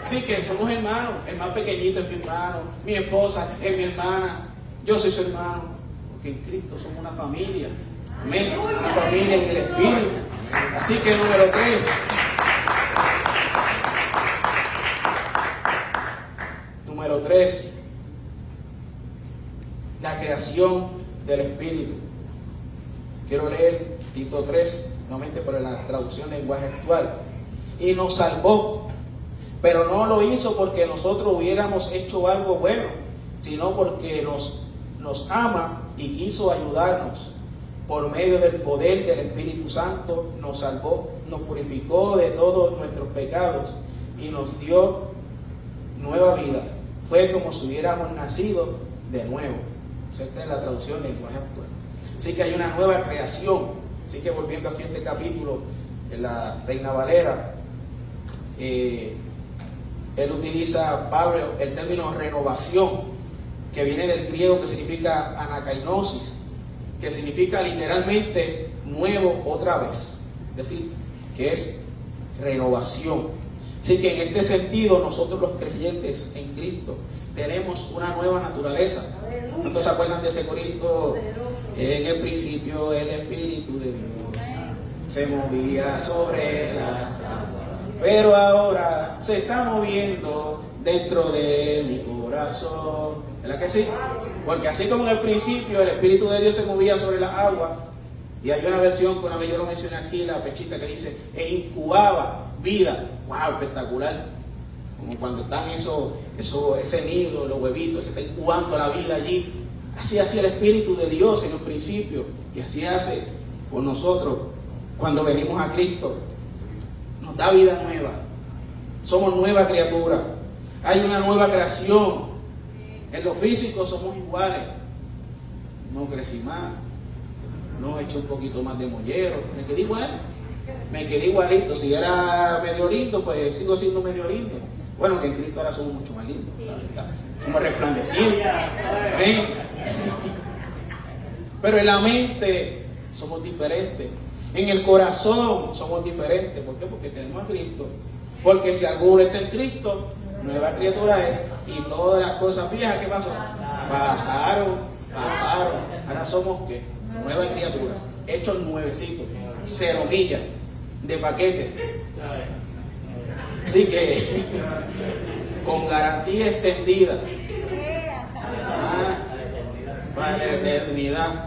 Así que somos hermanos. El más pequeñito es mi hermano, mi esposa es mi hermana, yo soy su hermano, porque en Cristo somos una familia. Amén. Una familia en el Espíritu. Así que número 3. Número 3. La creación del Espíritu. Quiero leer Tito 3, nuevamente por la traducción lenguaje actual. Y nos salvó, pero no lo hizo porque nosotros hubiéramos hecho algo bueno, sino porque nos ama y quiso ayudarnos. Por medio del poder del Espíritu Santo nos salvó, nos purificó de todos nuestros pecados y nos dio nueva vida. Fue como si hubiéramos nacido de nuevo. Esta es la traducción del lenguaje actual. Así que hay una nueva creación. Así que volviendo aquí a este capítulo, en la Reina Valera, él utiliza, Pablo, el término renovación, que viene del griego, que significa anakainosis, que significa literalmente nuevo otra vez. Es decir, que es renovación. Así que en este sentido, nosotros los creyentes en Cristo tenemos una nueva naturaleza. ¿Cuántos se acuerdan de ese corito? En el principio el Espíritu de Dios se movía sobre las aguas, pero ahora se está moviendo dentro de mi corazón. ¿Verdad que sí? Porque así como en el principio el Espíritu de Dios se movía sobre las aguas, y hay una versión que una vez yo lo mencioné aquí, la pechita, que dice, e incubaba vida. ¡Wow! Espectacular. Como cuando están ese nido, los huevitos, se está incubando la vida allí. Así hacía el Espíritu de Dios en el principio, y así hace por nosotros cuando venimos a Cristo. Nos da vida nueva. Somos nueva criatura. Hay una nueva creación. En lo físico somos iguales. No crecí más. No he hecho un poquito más de mollero. Me quedé igual. Me quedé igualito. Si era medio lindo, pues sigo siendo medio lindo. Bueno, que en Cristo ahora somos mucho más lindos. La verdad. Somos resplandecientes. ¿Ven? Pero en la mente somos diferentes. En el corazón somos diferentes. ¿Por qué? Porque tenemos a Cristo. Porque si alguno está en Cristo, nueva criatura es. Y todas las cosas viejas, ¿qué pasó? Pasaron. Ahora somos ¿qué? Nueva criatura. Hechos nuevecitos. 0 millas de paquete. Así que con garantía extendida para la eternidad.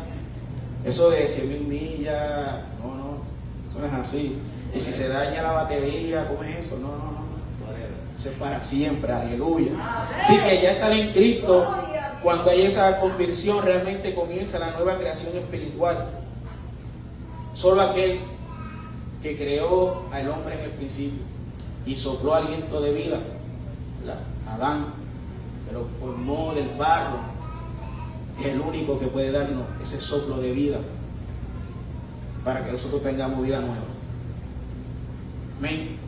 Eso de 100,000 millas, no, eso no es así. Y si se daña la batería, ¿cómo es eso? No. Eso es para siempre, aleluya. Así que ya estar en Cristo, cuando hay esa conversión, realmente comienza la nueva creación espiritual. Solo aquel que creó al hombre en el principio y sopló aliento de vida, Adán, que lo formó del barro, es el único que puede darnos ese soplo de vida para que nosotros tengamos vida nueva. Amén.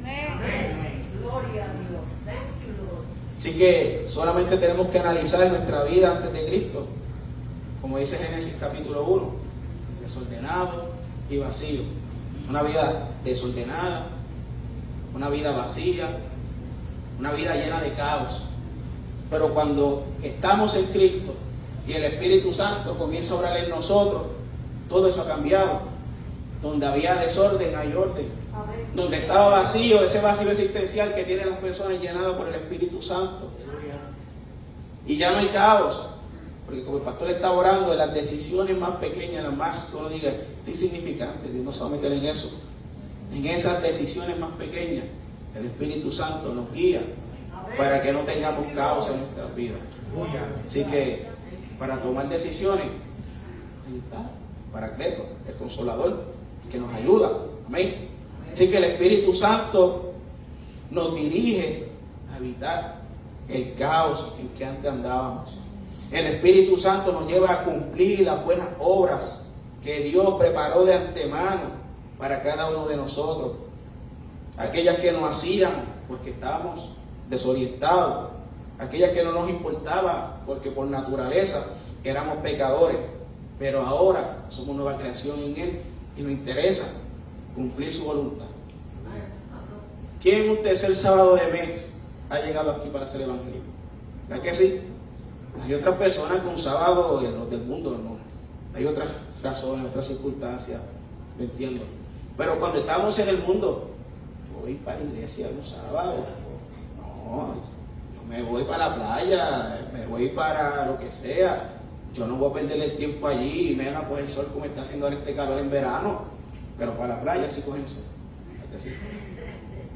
Gloria a Dios. Thank you, Lord. Así que solamente tenemos que analizar nuestra vida antes de Cristo. Como dice Génesis capítulo 1, desordenado y vacío. Una vida desordenada, una vida vacía, una vida llena de caos. Pero cuando estamos en Cristo y el Espíritu Santo comienza a obrar en nosotros, todo eso ha cambiado. Donde había desorden hay orden. Amén. Donde estaba vacío, ese vacío existencial que tienen las personas llenadas por el Espíritu Santo. Y ya no hay caos. Porque como el pastor está orando, en las decisiones más pequeñas, las más, que uno diga, esto es insignificante, Dios no se va a meter en eso. En esas decisiones más pequeñas, el Espíritu Santo nos guía para que no tengamos caos en nuestras vidas. Así que, para tomar decisiones, ahí está, Paracleto, el Consolador, que nos ayuda. Amén. Así que el Espíritu Santo nos dirige a evitar el caos en que antes andábamos. El Espíritu Santo nos lleva a cumplir las buenas obras que Dios preparó de antemano para cada uno de nosotros. Aquellas que nos hacíamos porque estábamos desorientados, aquellas que no nos importaba porque por naturaleza éramos pecadores, pero ahora somos nueva creación en Él y nos interesa cumplir su voluntad. ¿Quién un tercer sábado de mes ha llegado aquí para hacer evangelismo? ¿Verdad que sí? Hay otras personas que un sábado, los del mundo no. Hay otras razones, otras circunstancias, lo entiendo. Pero cuando estamos en el mundo, voy para la iglesia un sábado. No, yo me voy para la playa, me voy para lo que sea. Yo no voy a perder el tiempo allí y me van a coger el sol como está haciendo ahora este calor en verano. Pero para la playa sí cogen sol.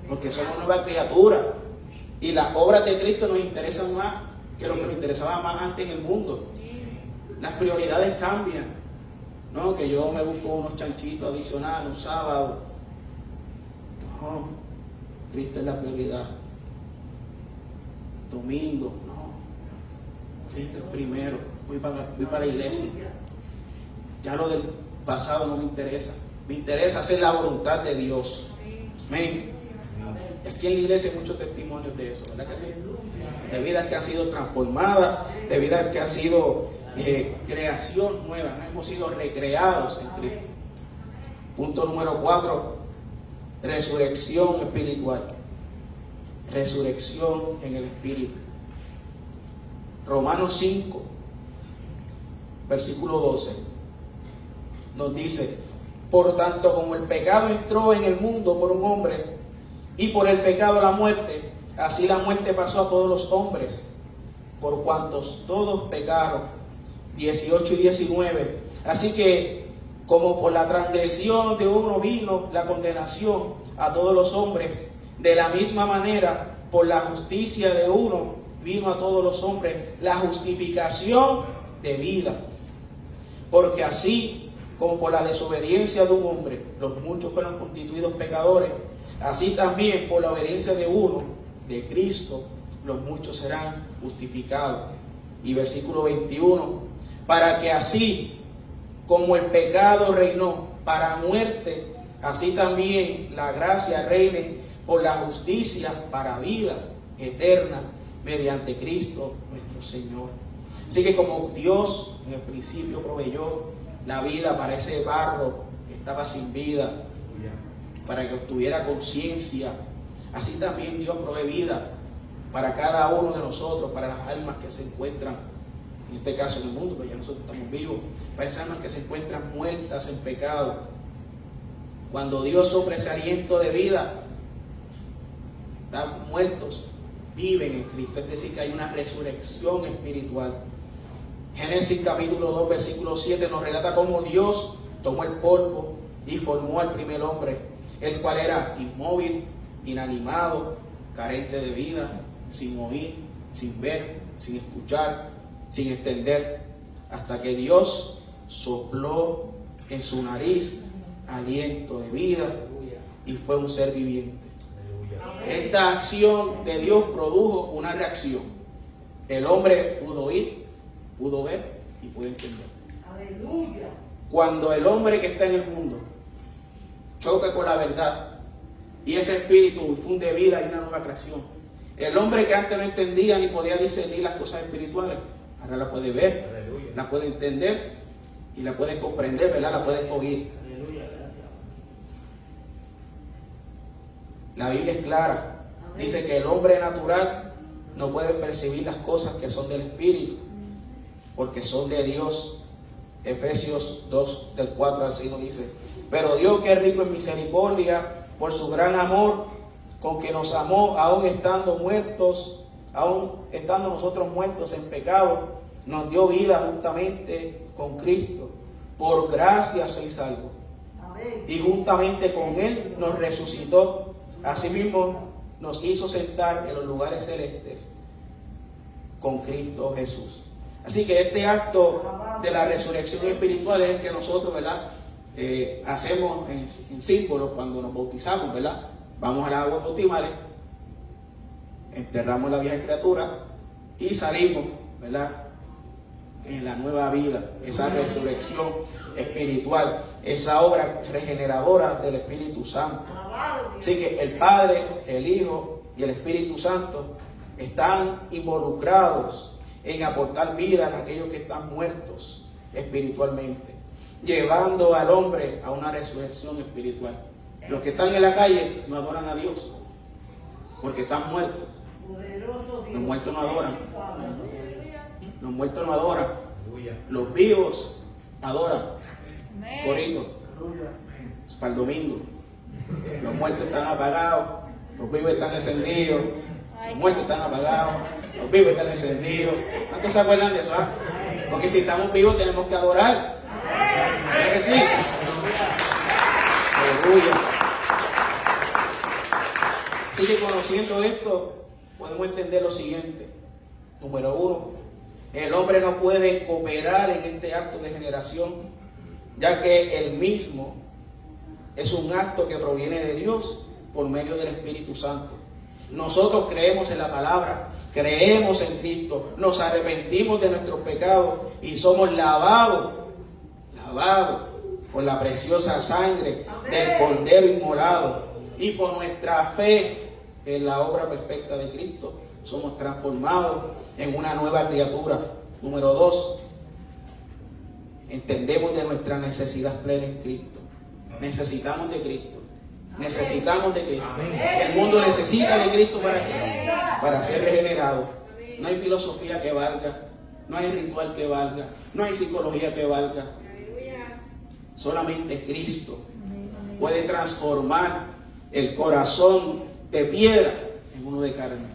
Porque somos nuevas criaturas. Y las obras de Cristo nos interesan más que lo que nos interesaba más antes en el mundo. Las prioridades cambian. No, que yo me busco unos chanchitos adicionales un sábado. No, Cristo es la prioridad. Domingo, no. Cristo es primero. Voy para la iglesia. Ya lo del pasado no me interesa. Me interesa hacer la voluntad de Dios. Amén. Aquí en la iglesia hay muchos testimonios de eso, ¿verdad que sí? De vidas que han sido transformadas, de vidas que han sido creación nueva, ¿no? Hemos sido recreados en Cristo. Punto número 4, resurrección espiritual. Resurrección en el Espíritu. Romanos 5, versículo 12, nos dice: por tanto, como el pecado entró en el mundo por un hombre, y por el pecado la muerte, así la muerte pasó a todos los hombres, por cuantos todos pecaron. 18 y 19. Así que, como por la transgresión de uno vino la condenación a todos los hombres, de la misma manera, por la justicia de uno vino a todos los hombres la justificación de vida. Porque así como por la desobediencia de un hombre los muchos fueron constituidos pecadores, así también por la obediencia de uno, de Cristo, los muchos serán justificados. Y versículo 21, para que así como el pecado reinó para muerte, así también la gracia reine por la justicia para vida eterna mediante Cristo nuestro Señor. Así que como Dios en el principio proveyó la vida para ese barro que estaba sin vida, para que obtuviera conciencia, así también Dios provee vida para cada uno de nosotros, para las almas que se encuentran, en este caso en el mundo, pero ya nosotros estamos vivos, para esas almas que se encuentran muertas en pecado. Cuando Dios sopla ese aliento de vida, están muertos, viven en Cristo, es decir, que hay una resurrección espiritual. Génesis capítulo 2, versículo 7 nos relata cómo Dios tomó el polvo y formó al primer hombre, el cual era inmóvil, inanimado, carente de vida, sin oír, sin ver, sin escuchar, sin entender, hasta que Dios sopló en su nariz aliento de vida y fue un ser viviente. Esta acción de Dios produjo una reacción. El hombre pudo oír, pudo ver y pudo entender. Aleluya. Cuando el hombre que está en el mundo choca con la verdad y ese espíritu infunde vida y una nueva creación. El hombre que antes no entendía ni podía discernir las cosas espirituales, ahora la puede ver, Aleluya. la puede entender y la puede comprender, ¿verdad? La puede oír. Aleluya, gracias. La Biblia es clara. Dice que el hombre natural no puede percibir las cosas que son del Espíritu, porque son de Dios. Efesios 2, del 4 al 6 dice: pero Dios, que es rico en misericordia, por su gran amor, con que nos amó, aun estando nosotros muertos en pecado, nos dio vida juntamente con Cristo. Por gracia sois salvos. Amén. Y juntamente con Él nos resucitó. Asimismo nos hizo sentar en los lugares celestes con Cristo Jesús. Así que este acto de la resurrección espiritual es el que nosotros, ¿verdad?, hacemos en símbolo cuando nos bautizamos, ¿verdad? Vamos a las aguas bautismales, enterramos la vieja criatura y salimos, ¿verdad?, en la nueva vida, esa resurrección espiritual, esa obra regeneradora del Espíritu Santo. Así que el Padre, el Hijo y el Espíritu Santo están involucrados en aportar vida a aquellos que están muertos espiritualmente, llevando al hombre a una resurrección espiritual. Los que están en la calle no adoran a Dios porque están muertos. Los muertos no adoran. Los muertos no adoran. Aleluya. Los vivos adoran. Corito. Aleluya. Es para el domingo. Los muertos están apagados. Los vivos están encendidos. Los muertos están apagados. Los vivos están encendidos. ¿Cuántos se acuerdan de eso? Ah? Porque si estamos vivos tenemos que adorar. ¿Verdad que sí? Aleluya. Así que conociendo esto, podemos entender lo siguiente. Número 1, el hombre no puede cooperar en este acto de generación, ya que el mismo es un acto que proviene de Dios por medio del Espíritu Santo. Nosotros creemos en la palabra, creemos en Cristo, nos arrepentimos de nuestros pecados y somos lavados por la preciosa sangre del Cordero inmolado, y por nuestra fe en la obra perfecta de Cristo somos transformados en una nueva criatura. Número 2, entendemos de nuestra necesidad plena en Cristo. Necesitamos de Cristo. Necesitamos de Cristo. El mundo necesita de Cristo para ser regenerado. No hay filosofía que valga, no hay ritual que valga, no hay psicología que valga. Solamente Cristo puede transformar el corazón de piedra en uno de carne.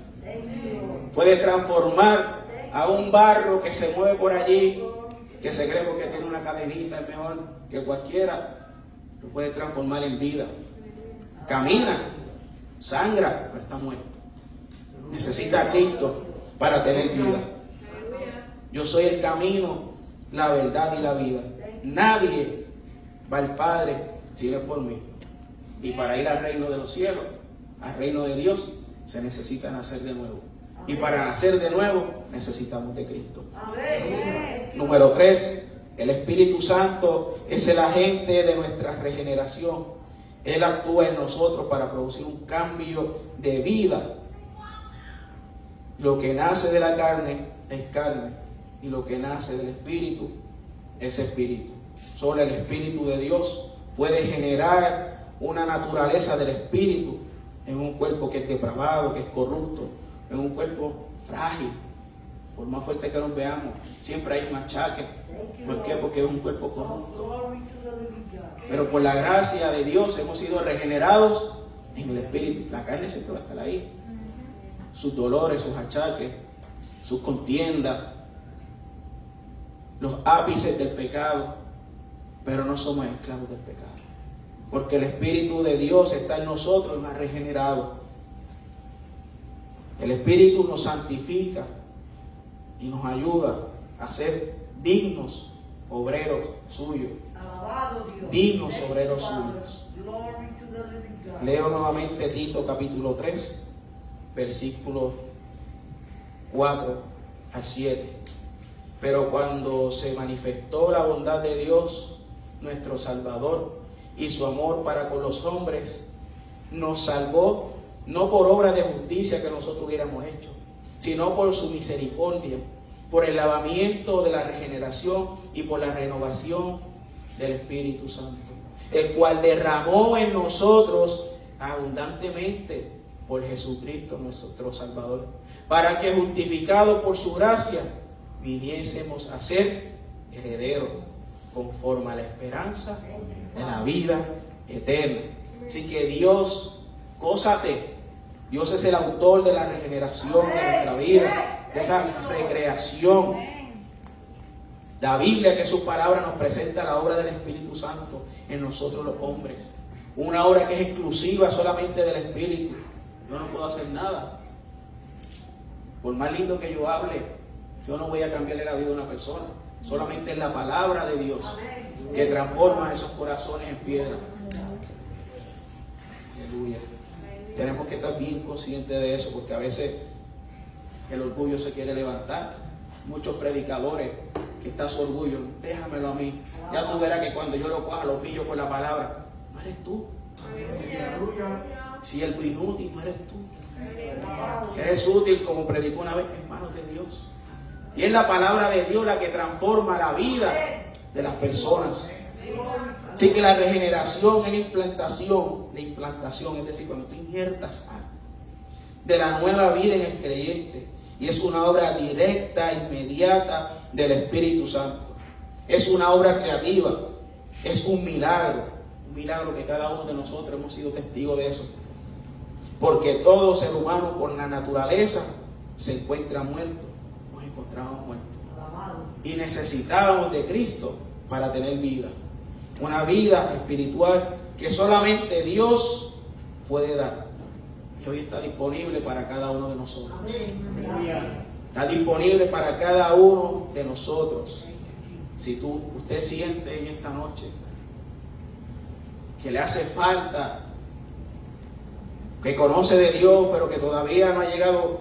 Puede transformar a un barro que se mueve por allí, que se cree porque tiene una cadenita es mejor que cualquiera, lo puede transformar en vida. Camina, sangra, pero está muerto. Necesita a Cristo para tener vida. Yo soy el camino, la verdad y la vida. Nadie va al Padre si no es por mí. Y para ir al reino de los cielos, al reino de Dios, se necesita nacer de nuevo. Y para nacer de nuevo, necesitamos de Cristo. Número 3, el Espíritu Santo es el agente de nuestra regeneración. Él actúa en nosotros para producir un cambio de vida. Lo que nace de la carne es carne, y lo que nace del Espíritu es Espíritu. Solo el Espíritu de Dios puede generar una naturaleza del Espíritu en un cuerpo que es depravado, que es corrupto, en un cuerpo frágil. Por más fuerte que nos veamos, siempre hay un achaque. ¿Por qué? Porque es un cuerpo corrupto. Pero por la gracia de Dios hemos sido regenerados en el Espíritu. La carne siempre va a estar ahí. Sus dolores, sus achaques, sus contiendas, los ápices del pecado. Pero no somos esclavos del pecado. Porque el Espíritu de Dios está en nosotros y nos ha regenerado. El Espíritu nos santifica y nos ayuda a ser dignos obreros suyos. Dignos obreros suyos. Leo nuevamente Tito capítulo 3, versículos 4 al 7. Pero cuando se manifestó la bondad de Dios, nuestro Salvador, y su amor para con los hombres, nos salvó no por obra de justicia que nosotros hubiéramos hecho, sino por su misericordia, por el lavamiento de la regeneración y por la renovación del Espíritu Santo, el cual derramó en nosotros abundantemente por Jesucristo nuestro Salvador, para que justificados por su gracia viniésemos a ser herederos conforme a la esperanza de la vida eterna. Así que Dios, gózate. Dios es el autor de la regeneración de nuestra vida, de esa recreación. La Biblia, que su palabra nos presenta la obra del Espíritu Santo en nosotros los hombres. Una obra que es exclusiva solamente del Espíritu. Yo no puedo hacer nada. Por más lindo que yo hable, yo no voy a cambiarle la vida a una persona. Solamente es la palabra de Dios que transforma esos corazones en piedra. Aleluya. Tenemos que estar bien conscientes de eso, porque a veces el orgullo se quiere levantar. Muchos predicadores que está su orgullo, déjamelo a mí. Ya tú verás que cuando yo lo coja, lo pillo con la palabra. No eres tú. Si el inútil no eres tú. Eres útil, como predicó una vez, en manos de Dios. Y es la palabra de Dios la que transforma la vida de las personas. Así que la regeneración es la implantación, es decir, cuando tú injertas algo de la nueva vida en el creyente. Y es una obra directa, inmediata del Espíritu Santo. Es una obra creativa, es un milagro que cada uno de nosotros hemos sido testigos de eso. Porque todo ser humano por la naturaleza se encuentra muerto, nos encontramos muertos. Y necesitábamos de Cristo para tener vida. Una vida espiritual que solamente Dios puede dar. Y hoy está disponible para cada uno de nosotros. Está disponible para cada uno de nosotros. Si usted siente en esta noche que le hace falta, que conoce de Dios, pero que todavía no ha llegado